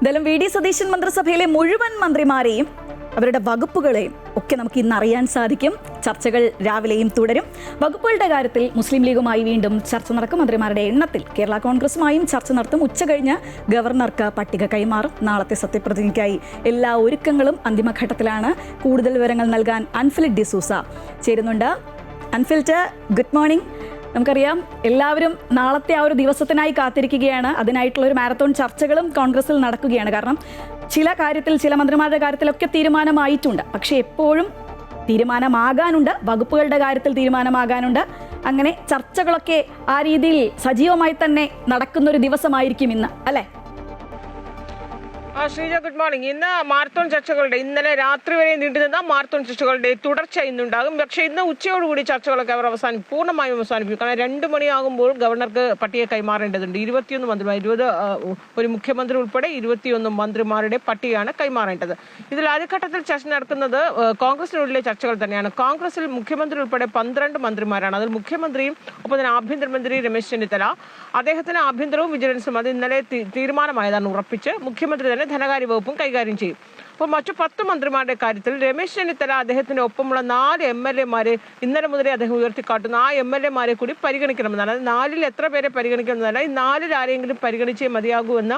എന്തായാലും V D Satheesan മന്ത്രിസഭയിലെ മുഴുവൻ മന്ത്രിമാരെയും അവരുടെ വകുപ്പുകളെയും ഒക്കെ നമുക്ക് ഇന്ന് അറിയാൻ സാധിക്കും. ചർച്ചകൾ രാവിലെയും തുടരും. വകുപ്പുകളുടെ കാര്യത്തിൽ മുസ്ലിം ലീഗുമായി വീണ്ടും ചർച്ച നടക്കും. മന്ത്രിമാരുടെ എണ്ണത്തിൽ കേരള കോൺഗ്രസുമായും ചർച്ച നടത്തും. ഉച്ചകഴിഞ്ഞ് ഗവർണർക്ക് പട്ടിക കൈമാറും. നാളത്തെ സത്യപ്രതിജ്ഞയ്ക്കായി എല്ലാ ഒരുക്കങ്ങളും അന്തിമഘട്ടത്തിലാണ്. കൂടുതൽ വിവരങ്ങൾ നൽകാൻ അൻഫിലിറ്റ് ഡിസൂസ ചേരുന്നുണ്ട്. അൻഫിൽറ്റ്, ഗുഡ് മോർണിംഗ്. നമുക്കറിയാം എല്ലാവരും നാളത്തെ ആ ഒരു ദിവസത്തിനായി കാത്തിരിക്കുകയാണ്. അതിനായിട്ടുള്ള ഒരു മാരത്തോൺ ചർച്ചകളും കോൺഗ്രസിൽ നടക്കുകയാണ്. കാരണം ചില മന്ത്രിമാരുടെ കാര്യത്തിലൊക്കെ തീരുമാനമായിട്ടുണ്ട്. പക്ഷേ എപ്പോഴും തീരുമാനമാകാനുണ്ട്, വകുപ്പുകളുടെ കാര്യത്തിൽ തീരുമാനമാകാനുണ്ട്. അങ്ങനെ ചർച്ചകളൊക്കെ ആ രീതിയിൽ സജീവമായി തന്നെ നടക്കുന്നൊരു ദിവസമായിരിക്കും ഇന്ന്, അല്ലേ? Sreeja, good morning. ഇന്ന് മാരത്തോൺ ചർച്ചകളുടെ, ഇന്നലെ രാത്രി വരെ നീണ്ടുനിന്ന മാരത്തോൺ ചർച്ചകളുടെ തുടർച്ച ഇന്നുണ്ടാകും. പക്ഷേ ഇന്ന് ഉച്ചയോടുകൂടി ചർച്ചകളൊക്കെ അവർ പൂർണ്ണമായും അവസാനിപ്പിക്കും. കാരണം 2 മണിയാകുമ്പോൾ ഗവർണർക്ക് പട്ടിക കൈമാറേണ്ടതുണ്ട്. 21 മന്ത്രിമാർ, 20 ഒരു മുഖ്യമന്ത്രി ഉൾപ്പെടെ 21 മന്ത്രിമാരുടെ പട്ടികയാണ് കൈമാറേണ്ടത്. ഇതിൽ ആദ്യഘട്ടത്തിൽ ചർച്ച നടക്കുന്നത് കോൺഗ്രസിനുള്ളിലെ ചർച്ചകൾ തന്നെയാണ്. കോൺഗ്രസിൽ മുഖ്യമന്ത്രി ഉൾപ്പെടെ 12 മന്ത്രിമാരാണ്. അതിൽ മുഖ്യമന്ത്രിയും ഒപ്പം തന്നെ ആഭ്യന്തരമന്ത്രി രമേശ് ചെന്നിത്തല, അദ്ദേഹത്തിന് ആഭ്യന്തരവും വിജിലൻസും അത് ഇന്നലെ തീരുമാനമായതാണ് ഉറപ്പിച്ച്. മുഖ്യമന്ത്രി തന്നെ ധനകാര്യ വകുപ്പും കൈകാര്യം ചെയ്യും. അപ്പോൾ മറ്റു 10 മന്ത്രിമാരുടെ കാര്യത്തിൽ രമേശ് ചെന്നിത്തല അദ്ദേഹത്തിന്റെ ഒപ്പമുള്ള 4 MLA-മാരെ ഇന്നലെ മുതലേ അദ്ദേഹം ഉയർത്തിക്കാട്ടുന്ന ആ MLA-മാരെ കൂടി പരിഗണിക്കണമെന്നാണ്. അത് 4-ൽ എത്ര പേരെ പരിഗണിക്കണമെന്നല്ല, ഈ 4-ൽ ആരെങ്കിലും പരിഗണിച്ചേ മതിയാകൂ എന്ന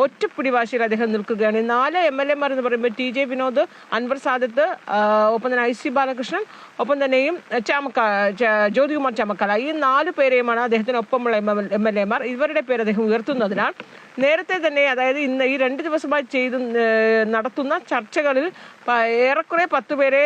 ഒറ്റ പിടിവാശിയിൽ അദ്ദേഹം നിൽക്കുകയാണ്. 4 MLA-മാർ എന്ന് പറയുമ്പോൾ TJ വിനോദ്, അൻവർ സാദത്ത്, ഒപ്പം തന്നെ IC ബാലകൃഷ്ണൻ, ഒപ്പം തന്നെയും ജ്യോതികുമാർ ചമക്കാല, ഈ 4 പേരെയുമാണ് അദ്ദേഹത്തിനൊപ്പമുള്ള MLA-മാർ. ഇവരുടെ പേര് അദ്ദേഹം ഉയർത്തുന്നതിനാൽ നേരത്തെ തന്നെ, അതായത് ഇന്ന് ഈ 2 ദിവസമായി നടത്തുന്ന ചർച്ചകളിൽ ഏറെക്കുറെ 10 പേരെ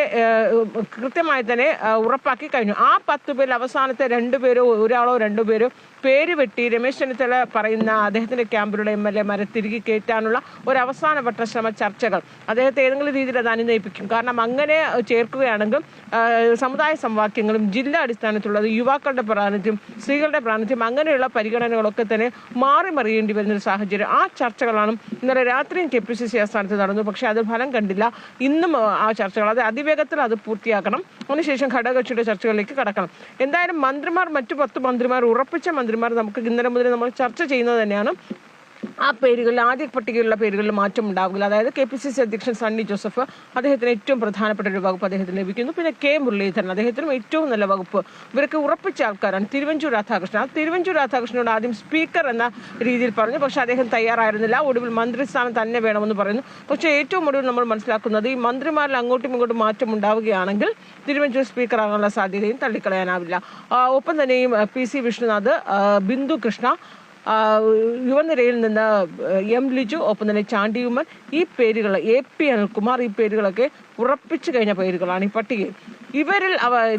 കൃത്യമായി തന്നെ ഉറപ്പാക്കി കഴിഞ്ഞു. ആ 10 പേരിൽ അവസാനത്തെ 2 പേരോ ഒരാളോ 2 പേരോ പേര് വെട്ടി രമേശ് ചെന്നിത്തല പറയുന്ന അദ്ദേഹത്തിന്റെ ക്യാമ്പിലുള്ള MLA-മാരെ തിരികെ കയറ്റാനുള്ള ഒരു അവസാനവട്ട ചർച്ചകൾ അദ്ദേഹത്തെ ഏതെങ്കിലും രീതിയിൽ അത് അനുനയിപ്പിക്കും. കാരണം അങ്ങനെ ചേർക്കുകയാണെങ്കിൽ സമുദായ സമവാക്യങ്ങളും ജില്ലാ അടിസ്ഥാനത്തിലുള്ളത്, യുവാക്കളുടെ പ്രാതിനിധ്യം, സ്ത്രീകളുടെ പ്രാതിനിധ്യം, അങ്ങനെയുള്ള പരിഗണനകളൊക്കെ തന്നെ മാറി മറിയേണ്ടി വരുന്നൊരു സാഹചര്യം. ആ ചർച്ചകളാണ് ഇന്നലെ രാത്രിയും KPCC ആസ്ഥാനത്ത് നടന്നു. പക്ഷെ അത് ഫലം കണ്ടില്ല. ഇന്നും ആ ചർച്ചകൾ അത് അതിവേഗത്തിൽ അത് പൂർത്തിയാക്കണം. അതിനുശേഷം ഘടകകക്ഷിയുടെ ചർച്ചകളിലേക്ക് കടക്കണം. എന്തായാലും മറ്റു 10 മന്ത്രിമാർ, ഉറപ്പിച്ച മന്ത്രിമാർ നമുക്ക് ഇന്നലെ മുതൽ നമ്മൾ ചർച്ച ചെയ്യുന്നത് തന്നെയാണ്. ആ പേരുകളിൽ, ആദ്യ പട്ടികയിലുള്ള പേരുകളിൽ മാറ്റം ഉണ്ടാവില്ല. അതായത് KPCC അധ്യക്ഷൻ സണ്ണി ജോസഫ്, അദ്ദേഹത്തിന് ഏറ്റവും പ്രധാനപ്പെട്ട ഒരു വകുപ്പ് അദ്ദേഹത്തിന് ലഭിക്കുന്നു. പിന്നെ K മുരളീധരൻ, അദ്ദേഹത്തിനും ഏറ്റവും നല്ല വകുപ്പ്. ഇവരൊക്കെ ഉറപ്പിച്ച ആൾക്കാരാണ്. തിരുവഞ്ചൂർ രാധാകൃഷ്ണൻ, തിരുവഞ്ചൂർ രാധാകൃഷ്ണനോട് ആദ്യം സ്പീക്കർ എന്ന രീതിയിൽ പറഞ്ഞു. പക്ഷെ അദ്ദേഹം തയ്യാറായിരുന്നില്ല. ഒടുവിൽ മന്ത്രിസ്ഥാനം തന്നെ വേണമെന്ന് പറയുന്നു. പക്ഷേ ഏറ്റവും ഒടുവിൽ നമ്മൾ മനസ്സിലാക്കുന്നത്, ഈ മന്ത്രിമാരിൽ അങ്ങോട്ടും ഇങ്ങോട്ടും മാറ്റം ഉണ്ടാവുകയാണെങ്കിൽ തിരുവഞ്ചൂർ സ്പീക്കർ ആകാനുള്ള സാധ്യതയും തള്ളിക്കളയാനാവില്ല. ഒപ്പം തന്നെയും PC വിഷ്ണുനാഥ്, ബിന്ദു കൃഷ്ണ, യുവനിരയിൽ നിന്ന് M ലിജു, ഒപ്പം തന്നെ ചാണ്ടി ഉമ്മൻ, ഈ പേരുകൾ, AP അനിൽകുമാർ, ഈ പേരുകളൊക്കെ ഉറപ്പിച്ചു കഴിഞ്ഞ പേരുകളാണ് ഈ പട്ടികയിൽ. ഇവരിൽ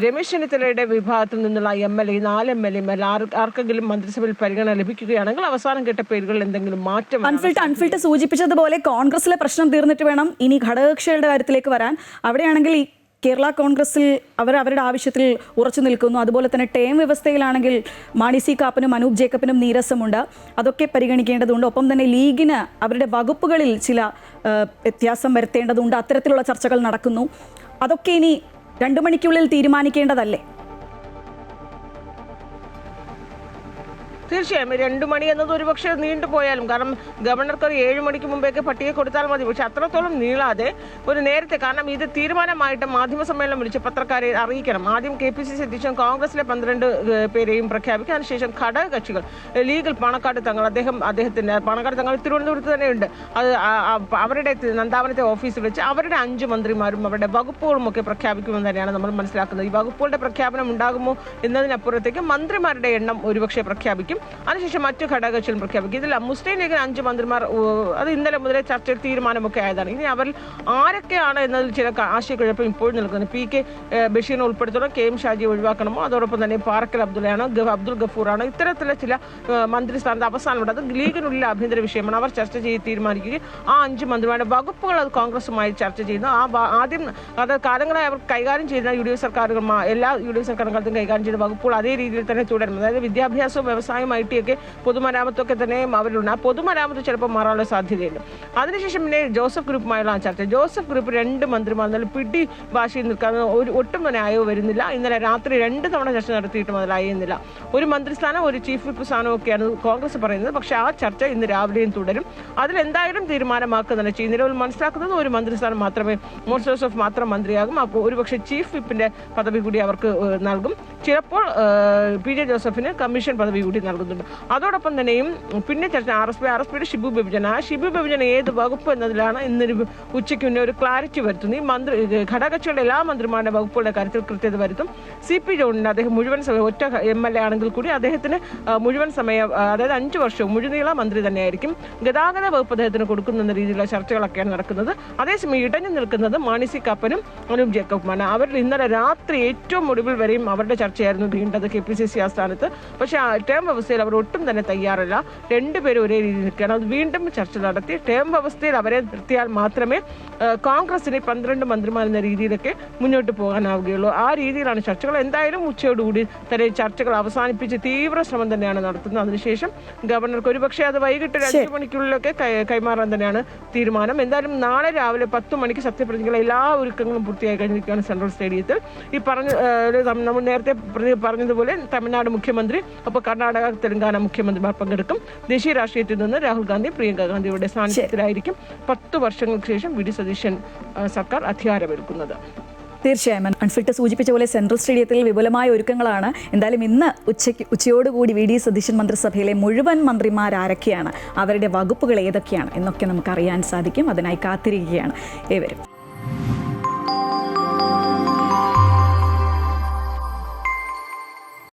രമേശ് ചെന്നിത്തലയുടെ വിഭാഗത്തിൽ നിന്നുള്ള MLA, 4 MLA-മാർ ആർക്കെങ്കിലും മന്ത്രിസഭയിൽ പരിഗണന ലഭിക്കുകയാണെങ്കിൽ അവസാനം കേട്ട പേരുകളിൽ എന്തെങ്കിലും മാറ്റം. അൻഫിൽട്ട് സൂചിപ്പിച്ചതുപോലെ കോൺഗ്രസിലെ പ്രശ്നം തീർന്നിട്ട് വേണം ഇനി ഘടകകക്ഷികളുടെ കാര്യത്തിലേക്ക് വരാൻ. അവിടെയാണെങ്കിൽ ഈ കേരള കോൺഗ്രസിൽ അവരുടെ ആവശ്യത്തിൽ ഉറച്ചു നിൽക്കുന്നു. അതുപോലെ തന്നെ ടേം വ്യവസ്ഥയിലാണെങ്കിൽ മാണി സി കാപ്പനും അനൂപ് ജേക്കബിനും നീരസമുണ്ട്. അതൊക്കെ പരിഗണിക്കേണ്ടതുണ്ട്. ഒപ്പം തന്നെ ലീഗിന് അവരുടെ വകുപ്പുകളിൽ ചില വ്യത്യാസം വരുത്തേണ്ടതുണ്ട്. അത്തരത്തിലുള്ള ചർച്ചകൾ നടക്കുന്നു. അതൊക്കെ ഇനി 2 മണിക്കുള്ളിൽ തീരുമാനിക്കേണ്ടതല്ലേ? തീർച്ചയായും 2 മണി എന്നത് ഒരുപക്ഷെ നീണ്ടുപോയാലും, കാരണം ഗവർണർക്ക് ഒരു 7 മണിക്ക് മുമ്പേക്ക് പട്ടിക കൊടുത്താൽ മതി. പക്ഷെ അത്രത്തോളം നീളാതെ ഒരു നേരത്തെ, കാരണം ഇത് തീരുമാനമായിട്ട് മാധ്യമ സമ്മേളനം വിളിച്ച് പത്രക്കാരെ അറിയിക്കണം. ആദ്യം KPCC അധ്യക്ഷൻ കോൺഗ്രസിലെ 12 പേരെയും പ്രഖ്യാപിക്കും. അതിനുശേഷം ഘടകകക്ഷികൾ, ലീഗിൽ പാണക്കാട് തങ്ങൾ, അദ്ദേഹത്തിന്റെ പാണക്കാട് തങ്ങൾ തിരുവനന്തപുരത്ത് തന്നെയുണ്ട്. അത് അവരുടെ നന്ദാവനത്തെ ഓഫീസിൽ വെച്ച് അവരുടെ 5 മന്ത്രിമാരും അവരുടെ വകുപ്പുകളും ഒക്കെ പ്രഖ്യാപിക്കുമെന്ന് തന്നെയാണ് നമ്മൾ മനസ്സിലാക്കുന്നത്. ഈ വകുപ്പുകളുടെ പ്രഖ്യാപനം ഉണ്ടാകുമോ എന്നതിനപ്പുറത്തേക്ക് മന്ത്രിമാരുടെ എണ്ണം ഒരുപക്ഷെ പ്രഖ്യാപിക്കും. അതിനുശേഷം മറ്റു ഘടകകക്ഷികളും പ്രഖ്യാപിക്കും. ഇതിൽ മുസ്ലിം ലീഗിന് 5 മന്ത്രിമാർ, അത് ഇന്നലെ മുതലേ ചർച്ചയിൽ തീരുമാനമൊക്കെ ആയതാണ്. ഇനി അവർ ആരൊക്കെയാണ് എന്നതിൽ ചില ആശയക്കുഴപ്പം ഇപ്പോഴും നിൽക്കുന്നത്. PK ബഷീറിനെ ഉൾപ്പെടുത്തണം, KM ഷാജിയെ ഒഴിവാക്കണമോ, അതോടൊപ്പം തന്നെ പാറക്കൽ അബ്ദുൾ ഗഫൂറാണ്, ഇത്തരത്തിലുള്ള ചില മന്ത്രിസ്ഥാനത്ത് അവസാനമുണ്ട്. അത് ലീഗിനുള്ളിൽ ആഭ്യന്തര വിഷയമാണ്. അവർ ചർച്ച ചെയ്ത് തീരുമാനിക്കുകയും ആ 5 മന്ത്രിമാരുടെ വകുപ്പുകൾ അത് കോൺഗ്രസുമായി ചർച്ച ചെയ്യുന്നു. ആദ്യം അത് കാലങ്ങളായി അവർ കൈകാര്യം ചെയ്യുന്ന എല്ലാ UDF സർക്കാരുകളും കൈകാര്യം ചെയ്ത വകുപ്പുകൾ അതേ രീതിയിൽ തന്നെ തുടരും. അതായത് വിദ്യാഭ്യാസവും വ്യവസായവും റവന്യൂവും IT ഒക്കെ പൊതുമരാമത്തൊക്കെ തന്നെ അവരുണ്ട്. ആ പൊതുമരാമത്ത് ചിലപ്പോൾ മാറാനുള്ള സാധ്യതയുണ്ട്. അതിനുശേഷം പിന്നെ ജോസഫ് ഗ്രൂപ്പുമായുള്ള ചർച്ച. ജോസഫ് ഗ്രൂപ്പ് 2 മന്ത്രിമാർ നല്ല പിടി ഭാഷയിൽ നിൽക്കാൻ ഒട്ടും തന്നെ അയവ് വരുന്നില്ല. ഇന്നലെ രാത്രി 2 തവണ ചർച്ച നടത്തിയിട്ടും അതിലായിരുന്നില്ല. ഒരു മന്ത്രിസ്ഥാനം, ഒരു ചീഫ് വിപ്പ് സ്ഥാനം ഒക്കെയാണ് കോൺഗ്രസ് പറയുന്നത്. പക്ഷേ ആ ചർച്ച ഇന്ന് രാവിലെയും തുടരും. അതിലെന്തായാലും തീരുമാനമാക്കുന്നില്ല. നിലവിൽ മനസ്സിലാക്കുന്നത് ഒരു മന്ത്രിസ്ഥാനം മാത്രമേ, മോൻസ് ജോസഫ് മാത്രം മന്ത്രിയാകും. അപ്പോൾ ഒരുപക്ഷെ ചീഫ് വിപ്പിന്റെ പദവി കൂടി അവർക്ക് നൽകും. ചിലപ്പോൾ PJ ജോസഫിന് കമ്മീഷൻ പദവി കൂടി നൽകുന്നുണ്ട്. അതോടൊപ്പം തന്നെയും പിന്നെ ചർച്ച RSPയുടെ ഷിബു ബെബിജൻ. ആ ഷിബു ബെബിജൻ ഏത് വകുപ്പ് എന്നതിലാണ് ഇന്നൊരു ഉച്ചയ്ക്ക് മുന്നേ ഒരു ക്ലാരിറ്റി വരുത്തുന്നത്. ഈ ഘടകകക്ഷികളുടെ എല്ലാ മന്ത്രിമാരുടെ വകുപ്പുകളുടെ കാര്യത്തിൽ കൃത്യത വരുത്തും. CP ജോണിന് അദ്ദേഹം മുഴുവൻ സമയം ഒറ്റ MLA ആണെങ്കിൽ കൂടി അദ്ദേഹത്തിന് മുഴുവൻ സമയം, അതായത് 5 വർഷവും മുഴുനീള മന്ത്രി തന്നെയായിരിക്കും. ഗതാഗത വകുപ്പ് അദ്ദേഹത്തിന് കൊടുക്കുന്ന രീതിയിലുള്ള ചർച്ചകളൊക്കെയാണ് നടക്കുന്നത്. അതേസമയം ഇടഞ്ഞു നിൽക്കുന്നത് മാണി സി കാപ്പനും അനൂപ് ജേക്കബുമാണ്. അവർ ഇന്നലെ രാത്രി ഏറ്റവും ഒടുവിൽ വരെയും അവരുടെ ചർച്ചയായിരുന്നു നീണ്ടത് KPCC ആസ്ഥാനത്ത്. പക്ഷേ ആ ടേം വ്യവസ്ഥയിൽ അവർ ഒട്ടും തന്നെ തയ്യാറല്ല. 2 പേരും ഒരേ രീതിയിൽ നിൽക്കുകയാണ്. അത് വീണ്ടും ചർച്ച നടത്തി ടേം വ്യവസ്ഥയിൽ അവരെ നിർത്തിയാൽ മാത്രമേ കോൺഗ്രസിന് 12 മന്ത്രിമാർ എന്ന രീതിയിലൊക്കെ മുന്നോട്ട് പോകാനാവുകയുള്ളൂ. ആ രീതിയിലാണ് ചർച്ചകൾ. എന്തായാലും ഉച്ചയോടുകൂടി തന്നെ ചർച്ചകൾ അവസാനിപ്പിച്ച് തീവ്ര ശ്രമം തന്നെയാണ് നടത്തുന്നത്. അതിനുശേഷം ഗവർണർക്ക് ഒരുപക്ഷെ അത് വൈകിട്ട് 2 മണിക്കുള്ളിലൊക്കെ കൈമാറാൻ തന്നെയാണ് തീരുമാനം. എന്തായാലും നാളെ രാവിലെ 10 മണിക്ക് സത്യപ്രതിജ്ഞ എല്ലാ ഒരുക്കങ്ങളും പൂർത്തിയായി കഴിഞ്ഞിരിക്കുകയാണ് സെൻട്രൽ സ്റ്റേഡിയത്തിൽ. ഈ നമ്മൾ നേരത്തെ പറഞ്ഞതുപോലെ തമിഴ്നാട് മുഖ്യമന്ത്രി, അപ്പോൾ കർണാടക, തെലങ്കാന മുഖ്യമന്ത്രിമാർ പങ്കെടുക്കും. ദേശീയ രാഷ്ട്രീയത്തിൽ നിന്ന് രാഹുൽ ഗാന്ധി, പ്രിയങ്ക ഗാന്ധിയുടെ സാന്നിധ്യത്തിലായിരിക്കും 10 വർഷങ്ങൾക്ക് ശേഷം വി ഡി സതീശൻ സർക്കാർ അധികാരമേൽക്കുന്നത്. തീർച്ചയായും അൺഫിൽട്ട് സൂചിപ്പിച്ച പോലെ സെൻട്രൽ സ്റ്റേഡിയത്തിൽ വിപുലമായ ഒരുക്കങ്ങളാണ്. എന്തായാലും ഇന്ന് ഉച്ചയോടുകൂടി വി ഡി സതീശൻ മന്ത്രിസഭയിലെ മുഴുവൻ മന്ത്രിമാരാരൊക്കെയാണ്, അവരുടെ വകുപ്പുകൾ ഏതൊക്കെയാണ് എന്നൊക്കെ നമുക്ക് അറിയാൻ സാധിക്കും. അതിനായി കാത്തിരിക്കുകയാണ് ഏവരും.